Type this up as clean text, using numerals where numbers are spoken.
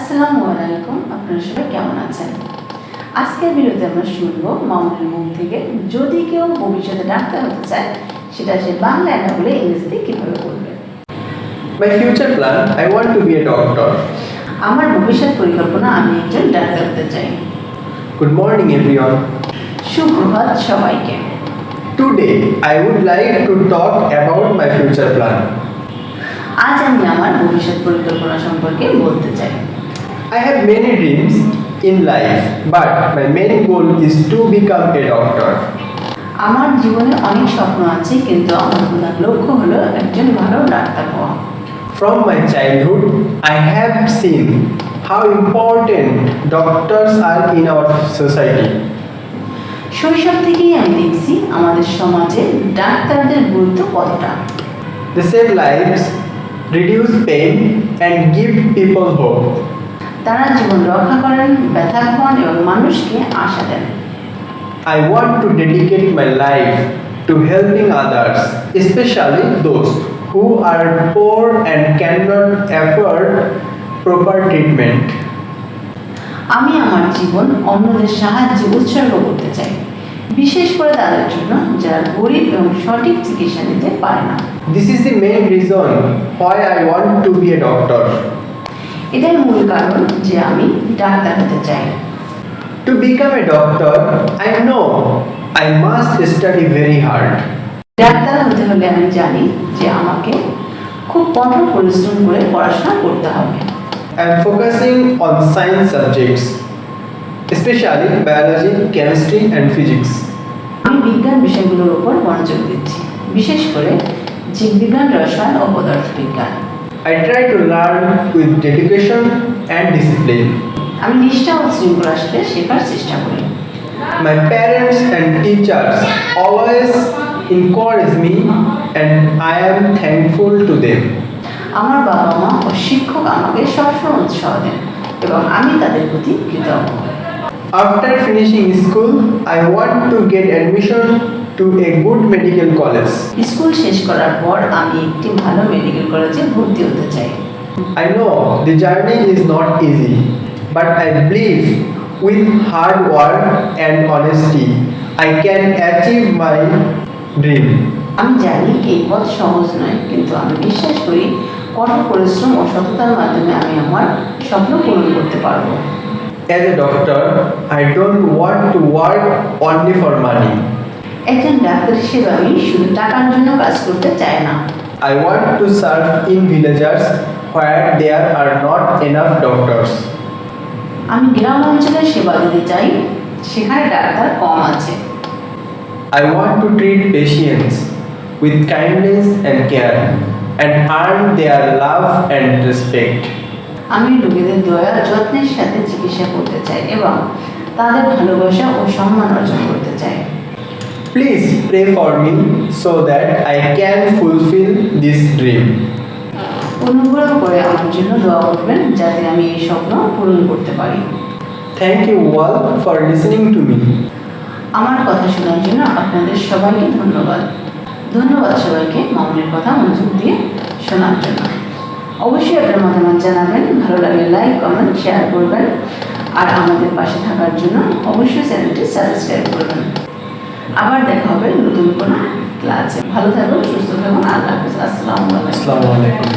আসসালামু আলাইকুম, আপনারা সবাই কেমন আছেন? আজকের ভিডিওতে আমরা শুনবো মামুনের মুখ থেকে যদি কেউ ভবিষ্যতে ডাক্তার হতে চায় সেটা সে বাংলায় না বলে ইংরেজিতে কিভাবে বলবে। My future plan, I want to be a doctor. আমার ভবিষ্যৎ পরিকল্পনা, আমি একজন ডাক্তার হতে চাই। Good morning everyone. সুপ্রভাত সবাইকে। Today, I would like to talk about my future plan. আজ আমি আমার ভবিষ্যৎ পরিকল্পনা সম্পর্কে বলতে চাই। I have many dreams in life, but my main goal is to become a doctor. আমার জীবনে অনেক স্বপ্ন আছে, কিন্তু আমার প্রধান লক্ষ্য হলো একজন ভালো ডাক্তার হওয়া। From my childhood, I have seen how important doctors are in our society. শৈশব থেকেই আমি দেখছি আমাদের সমাজে ডাক্তারদের গুরুত্ব কতটা। They save lives, reduce pain, and give people hope. তারা জীবন রক্ষা করেন, ব্যথা কমান এবং মানুষকে আশা দেন। I want to dedicate my life to helping others, especially those who are poor and cannot afford proper treatment. আমি আমার জীবন অন্যদের সাহায্যে উৎসর্গ করতে চাই, বিশেষ করে তাদের জন্য যারা গরিব এবং সঠিক চিকিৎসা নিতে পারে না। This is the main reason why I want to be a doctor. এটাই মূল কারণ যে আমি ডাক্তার হতে চাই। To become a doctor, I know I must study very hard. Doctor হতে হলে আমি জানি যে আমাকে খুব কঠোর পরিশ্রম করে পড়াশোনা করতে হবে। I am focusing on science subjects, especially biology, chemistry, and physics. আমি বিজ্ঞান বিষয়গুলোর উপর মনোযোগ দিচ্ছি, বিশেষ করে জীববিজ্ঞান, রসায়ন ও পদার্থবিজ্ঞান। I try to learn with dedication and discipline. আমি নিষ্ঠা ও শৃঙ্খলার সাথে শেখার চেষ্টা করি। My parents and teachers always encourage me, and I am thankful to them. আমার বাবা মা ও শিক্ষক আমাকে সবসময় উৎসাহ দেন এবং আমি তাদের প্রতি কৃতজ্ঞ। After finishing school, I want to get admission to a good medical college. School শেষ করার পর আমি একটি ভালো মেডিকেল কলেজে ভর্তি হতে চাই। I know the journey is not easy, but I believe with hard work and honesty, I can achieve my dream. আমি জানি এই পথ সহজ নয়, কিন্তু আমি বিশ্বাস করি কঠোর পরিশ্রম ও সততার মাধ্যমে আমি আমার স্বপ্ন পূরণ করতে পারবো। As a doctor, I don't want to work only for money. একজন ডাক্তার হিসেবে আমি শুধু টাকার জন্য কাজ করতে চাই না। I want to serve in villages where there are not enough doctors. আমি গ্রাম অঞ্চলে সেবা দিতে চাই, সেখানে ডাক্তার কম আছে। I want to treat patients with kindness and care and earn their love and respect. আমি রোগীদের দয়া যত্নের সাথে চিকিৎসা করতে চাই এবং তাদের ভালোবাসা ও সম্মান অর্জন করতে চাই। Please pray for me so that I can fulfill this dream. অনুগ্রহ করে আমার জন্য দোয়া করবেন যাতে আমি এই স্বপ্ন পূরণ করতে পারি। Thank you all for listening to me. আমার কথা শোনার জন্য আপনাদের সবাইকে ধন্যবাদ। ধন্যবাদ সবাইকে মামুনের কথা মনোযোগ দিয়ে শোনার জন্য। অবশ্যই আপনার মতামত জানাবেন, ভালো লাগলে লাইক, কমেন্ট, শেয়ার করবেন আর আমাদের পাশে থাকার জন্য অবশ্যই চ্যানেলটি সাবস্ক্রাইব করবেন। আবার দেখা হবে নতুন কোনো ক্লাসে। ভালো থাকুন, সুস্থ থাকুন, আল্লাহ হাফেজ। আসসালামু আলাইকুম। Assalamu alaikum.